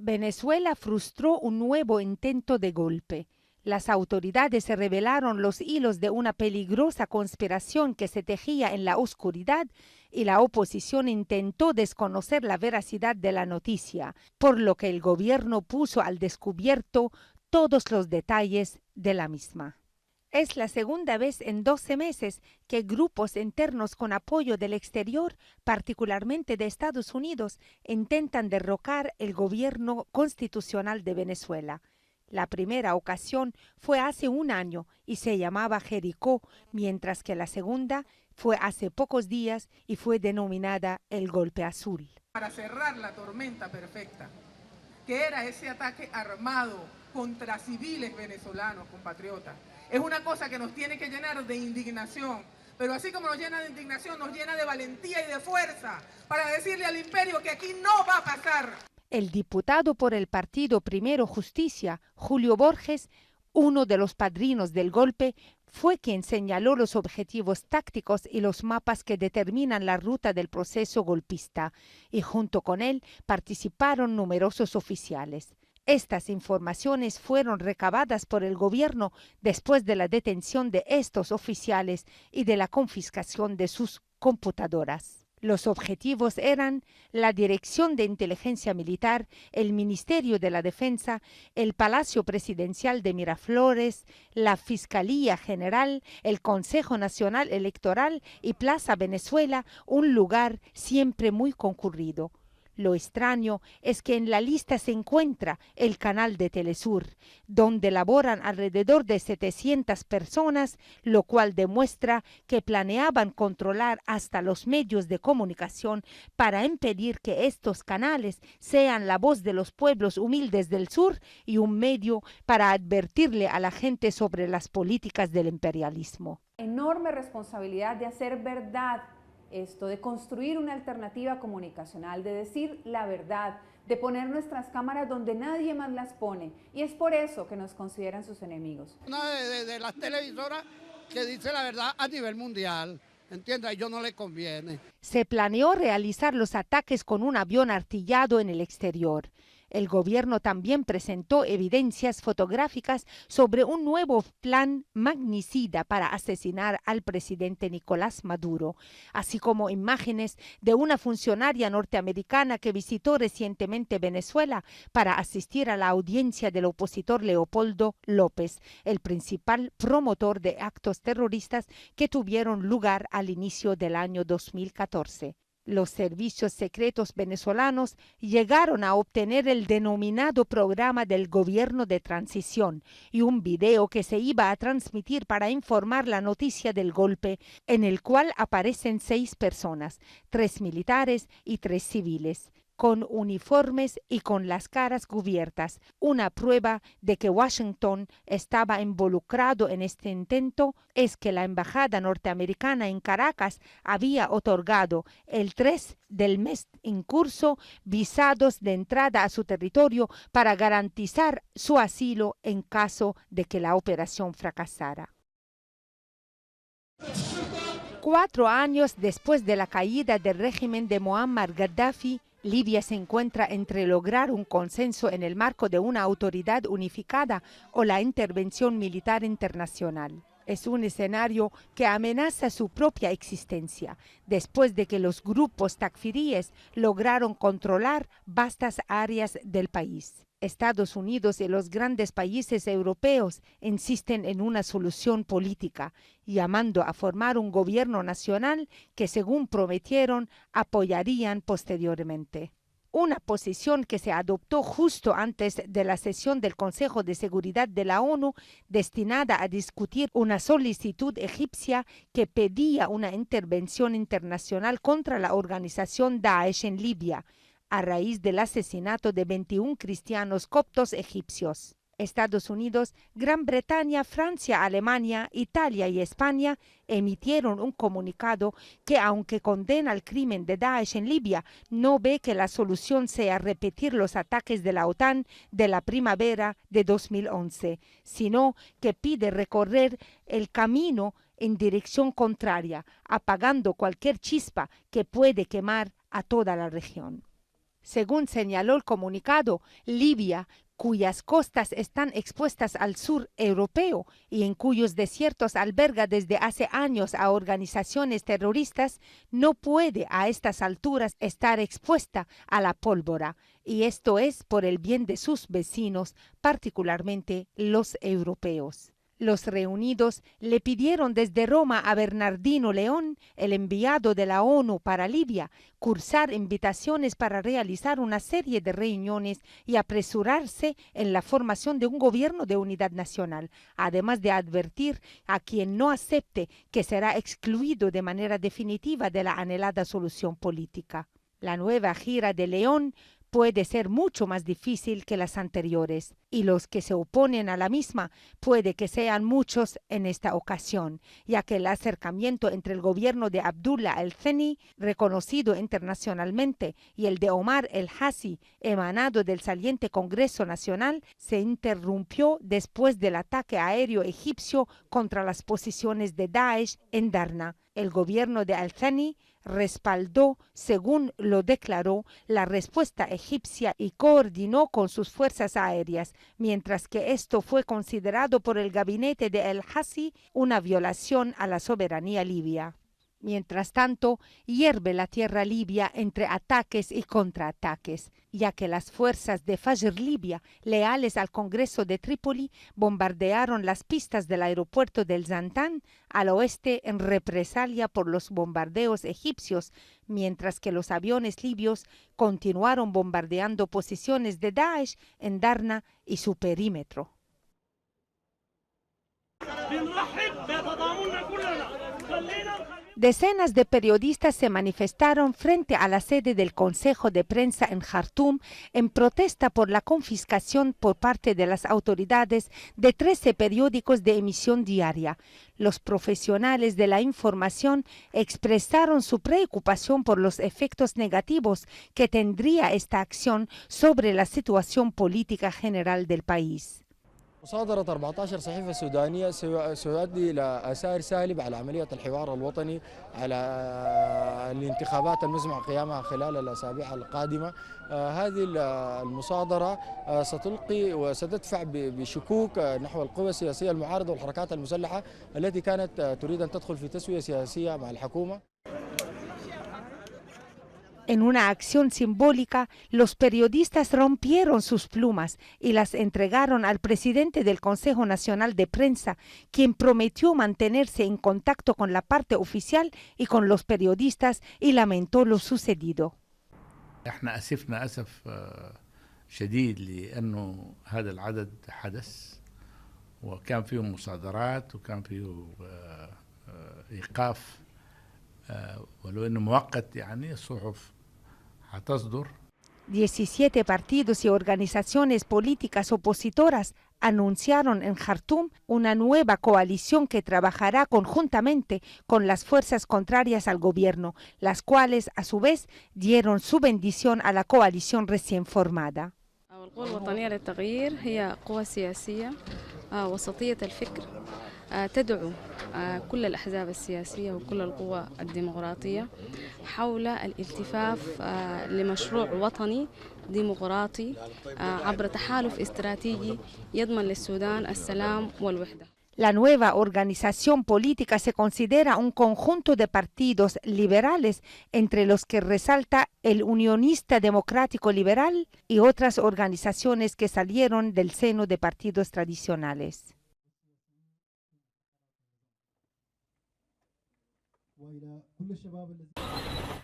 Venezuela frustró un nuevo intento de golpe. Las autoridades revelaron los hilos de una peligrosa conspiración que se tejía en la oscuridad y la oposición intentó desconocer la veracidad de la noticia, por lo que el gobierno puso al descubierto todos los detalles de la misma. Es la segunda vez en 12 meses que grupos internos con apoyo del exterior, particularmente de Estados Unidos, intentan derrocar el gobierno constitucional de Venezuela. La primera ocasión fue hace un año y se llamaba Jericó, mientras que la segunda fue hace pocos días y fue denominada el Golpe Azul. Para cerrar la tormenta perfecta, que era ese ataque armado contra civiles venezolanos, compatriotas. Es una cosa que nos tiene que llenar de indignación, pero así como nos llena de indignación, nos llena de valentía y de fuerza para decirle al imperio que aquí no va a pasar. El diputado por el partido Primero Justicia, Julio Borges, uno de los padrinos del golpe, fue quien señaló los objetivos tácticos y los mapas que determinan la ruta del proceso golpista, y junto con él participaron numerosos oficiales. Estas informaciones fueron recabadas por el gobierno después de la detención de estos oficiales y de la confiscación de sus computadoras. Los objetivos eran la Dirección de Inteligencia Militar, el Ministerio de la Defensa, el Palacio Presidencial de Miraflores, la Fiscalía General, el Consejo Nacional Electoral y Plaza Venezuela, un lugar siempre muy concurrido. Lo extraño es que en la lista se encuentra el canal de Telesur, donde laboran alrededor de 700 personas, lo cual demuestra que planeaban controlar hasta los medios de comunicación para impedir que estos canales sean la voz de los pueblos humildes del sur y un medio para advertirle a la gente sobre las políticas del imperialismo. Enorme responsabilidad de hacer verdad esto, de construir una alternativa comunicacional, de decir la verdad, de poner nuestras cámaras donde nadie más las pone. Y es por eso que nos consideran sus enemigos. Una de las televisoras que dice la verdad a nivel mundial, ¿entiendes? A ellos no les conviene. Se planeó realizar los ataques con un avión artillado en el exterior. El gobierno también presentó evidencias fotográficas sobre un nuevo plan magnicida para asesinar al presidente Nicolás Maduro, así como imágenes de una funcionaria norteamericana que visitó recientemente Venezuela para asistir a la audiencia del opositor Leopoldo López, el principal promotor de actos terroristas que tuvieron lugar al inicio del año 2014. Los servicios secretos venezolanos llegaron a obtener el denominado programa del gobierno de transición y un video que se iba a transmitir para informar la noticia del golpe, en el cual aparecen 6 personas, 3 militares y 3 civiles, con uniformes y con las caras cubiertas, una prueba de que Washington estaba involucrado en este intento es que la embajada norteamericana en Caracas había otorgado el 3 del mes en curso visados de entrada a su territorio para garantizar su asilo en caso de que la operación fracasara. 4 años después de la caída del régimen de Muammar Gaddafi, Libia se encuentra entre lograr un consenso en el marco de una autoridad unificada o la intervención militar internacional. Es un escenario que amenaza su propia existencia, después de que los grupos takfiríes lograron controlar vastas áreas del país. Estados Unidos y los grandes países europeos insisten en una solución política, llamando a formar un gobierno nacional que, según prometieron, apoyarían posteriormente. Una posición que se adoptó justo antes de la sesión del Consejo de Seguridad de la ONU, destinada a discutir una solicitud egipcia que pedía una intervención internacional contra la organización Daesh en Libia, a raíz del asesinato de 21 cristianos coptos egipcios. Estados Unidos, Gran Bretaña, Francia, Alemania, Italia y España emitieron un comunicado que, aunque condena el crimen de Daesh en Libia, no ve que la solución sea repetir los ataques de la OTAN de la primavera de 2011, sino que pide recorrer el camino en dirección contraria, apagando cualquier chispa que puede quemar a toda la región. Según señaló el comunicado, Libia, cuyas costas están expuestas al sur europeo y en cuyos desiertos alberga desde hace años a organizaciones terroristas, no puede a estas alturas estar expuesta a la pólvora, y esto es por el bien de sus vecinos, particularmente los europeos. Los reunidos le pidieron desde Roma a Bernardino León, el enviado de la ONU para Libia, cursar invitaciones para realizar una serie de reuniones y apresurarse en la formación de un gobierno de unidad nacional, además de advertir a quien no acepte que será excluido de manera definitiva de la anhelada solución política. La nueva gira de León puede ser mucho más difícil que las anteriores, y los que se oponen a la misma puede que sean muchos en esta ocasión, ya que el acercamiento entre el gobierno de Abdullah el-Thani, reconocido internacionalmente, y el de Omar el-Hassi, emanado del saliente Congreso Nacional, se interrumpió después del ataque aéreo egipcio contra las posiciones de Daesh en Darna. El gobierno de al-Thani respaldó, según lo declaró, la respuesta egipcia y coordinó con sus fuerzas aéreas, mientras que esto fue considerado por el gabinete de el-Hassi una violación a la soberanía libia. Mientras tanto, hierve la tierra libia entre ataques y contraataques, ya que las fuerzas de Fajr Libia, leales al Congreso de Trípoli, bombardearon las pistas del aeropuerto del Zantán al oeste en represalia por los bombardeos egipcios, mientras que los aviones libios continuaron bombardeando posiciones de Daesh en Darna y su perímetro. Decenas de periodistas se manifestaron frente a la sede del Consejo de Prensa en Jartum en protesta por la confiscación por parte de las autoridades de 13 periódicos de emisión diaria. Los profesionales de la información expresaron su preocupación por los efectos negativos que tendría esta acción sobre la situación política general del país. مصادرة 14 صحيفة سودانية سيؤدي إلى آثار سالبة على عملية الحوار الوطني على الانتخابات المزمع قيامها خلال الأسابيع القادمة. هذه المصادرة ستلقي وستدفع بشكوك نحو القوى السياسية المعارضة والحركات المسلحة التي كانت تريد أن تدخل في تسوية سياسية مع الحكومة. En una acción simbólica, los periodistas rompieron sus plumas y las entregaron al presidente del Consejo Nacional de Prensa, quien prometió mantenerse en contacto con la parte oficial y con los periodistas y lamentó lo sucedido. احنا أسفنا أسف شديد لأنه هذا العدد حدث وكان فيه مصادرات وكان فيه إيقاف ولو إنه مؤقت يعني الصحف هتصدر. 17 partidos y organizaciones políticas opositoras anunciaron en Jartum una nueva coalición que trabajará conjuntamente con las fuerzas contrarias al gobierno, las cuales a su vez dieron su bendición a la coalición recién formada. القوى الوطنية للتغيير هي قوى سياسية وسطية الفكر تدعو كل الأحزاب السياسية وكل القوى الديمقراطية حول الالتفاف لمشروع وطني ديمقراطي عبر تحالف استراتيجي يضمن للسودان السلام والوحدة. La nueva organización política se considera un conjunto de partidos liberales, entre los que resalta el Unionista Democrático Liberal y otras organizaciones que salieron del seno de partidos tradicionales.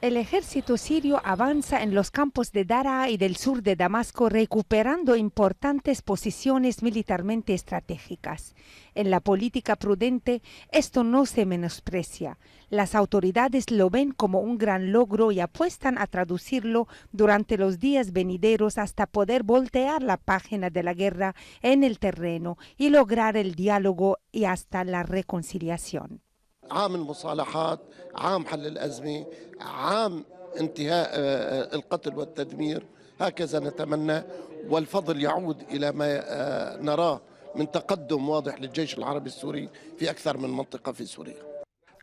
El ejército sirio avanza en los campos de Daraa y del sur de Damasco, recuperando importantes posiciones militarmente estratégicas. En la política prudente, esto no se menosprecia. Las autoridades lo ven como un gran logro y apuestan a traducirlo durante los días venideros hasta poder voltear la página de la guerra en el terreno y lograr el diálogo y hasta la reconciliación. عام المصالحات، عام حل الأزمة، عام انتهاء القتل والتدمير، هكذا نتمنى، والفضل يعود إلى ما نراه من تقدم واضح للجيش العربي السوري في أكثر من منطقة في سوريا.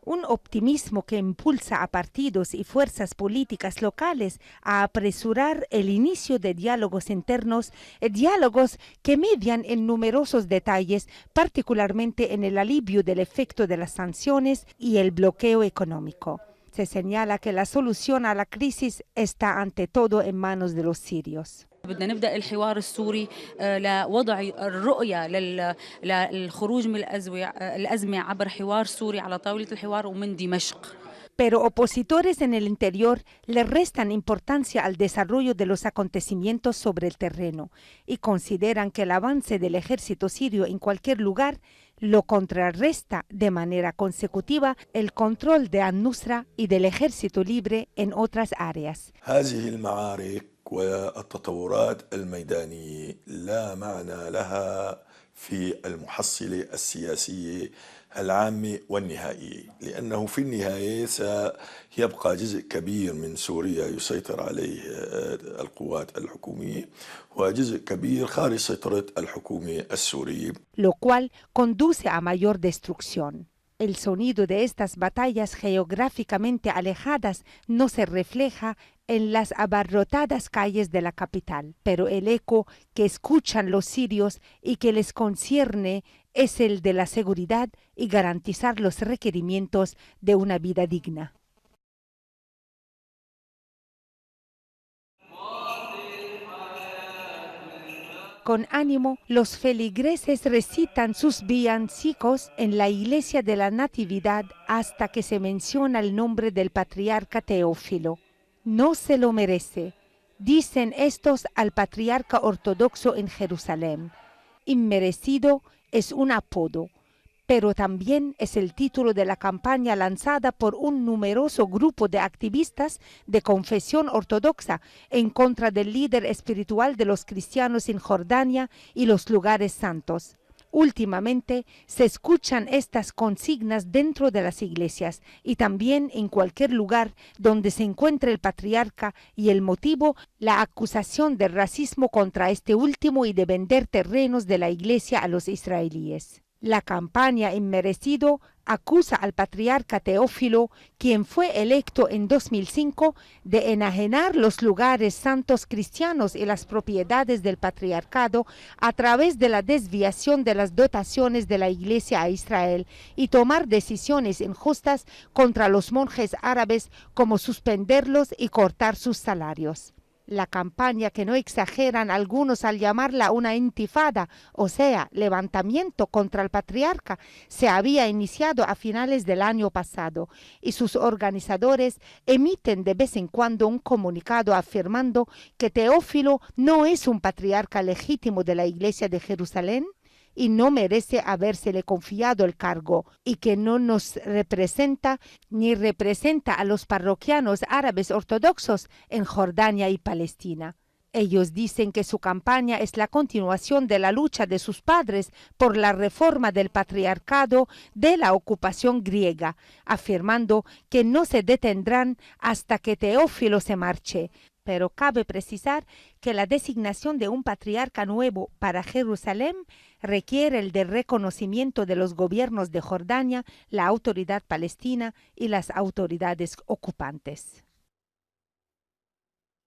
un optimismo que impulsa a partidos y fuerzas políticas locales a apresurar el inicio de diálogos internos, diálogos que median en numerosos detalles, particularmente en el alivio del efecto de las sanciones y el bloqueo económico. Se señala que la solución a la crisis está ante todo en manos de los sirios. بدنا نبدأ الحوار السوري لوضع الرؤية للخروج من الأزمة عبر حوار سوري على طاولة الحوار ومن دمشق. Pero opositores en el interior le restan importancia al desarrollo de los acontecimientos sobre el terreno y consideran que el avance del ejército sirio en cualquier lugar lo contrarresta de manera consecutiva el control de al-Nusra y del ejército libre en otras áreas. والتطورات الميدانية لا معنى لها في المحصلة السياسية العامة والنهائية، لأنه في النهاية سيبقى جزء كبير من سوريا يسيطر عليه القوات الحكومية وجزء كبير خارج سيطرة الحكومة السورية. Lo cual conduce a mayor destrucción. El sonido de estas batallas geográficamente alejadas no se refleja en las abarrotadas calles de la capital, pero el eco que escuchan los sirios y que les concierne es el de la seguridad y garantizar los requerimientos de una vida digna. Con ánimo, los feligreses recitan sus villancicos en la iglesia de la Natividad hasta que se menciona el nombre del patriarca Teófilo. No se lo merece, dicen estos al patriarca ortodoxo en Jerusalén. Inmerecido es un apodo, pero también es el título de la campaña lanzada por un numeroso grupo de activistas de confesión ortodoxa en contra del líder espiritual de los cristianos en Jordania y los lugares santos. Últimamente se escuchan estas consignas dentro de las iglesias y también en cualquier lugar donde se encuentre el patriarca, y el motivo, la acusación de racismo contra este último y de vender terrenos de la iglesia a los israelíes. La campaña Inmerecido acusa al patriarca Teófilo, quien fue electo en 2005, de enajenar los lugares santos cristianos y las propiedades del patriarcado a través de la desviación de las dotaciones de la iglesia a Israel y tomar decisiones injustas contra los monjes árabes, como suspenderlos y cortar sus salarios. La campaña, que no exageran algunos al llamarla una intifada, o sea, levantamiento contra el patriarca, se había iniciado a finales del año pasado y sus organizadores emiten de vez en cuando un comunicado afirmando que Teófilo no es un patriarca legítimo de la Iglesia de Jerusalén y no merece habérsele confiado el cargo, y que no nos representa ni representa a los parroquianos árabes ortodoxos en Jordania y Palestina. Ellos dicen que su campaña es la continuación de la lucha de sus padres por la reforma del patriarcado de la ocupación griega, afirmando que no se detendrán hasta que Teófilo se marche. Pero cabe precisar que la designación de un patriarca nuevo para Jerusalén requiere el de reconocimiento de los gobiernos de Jordania, la autoridad palestina y las autoridades ocupantes.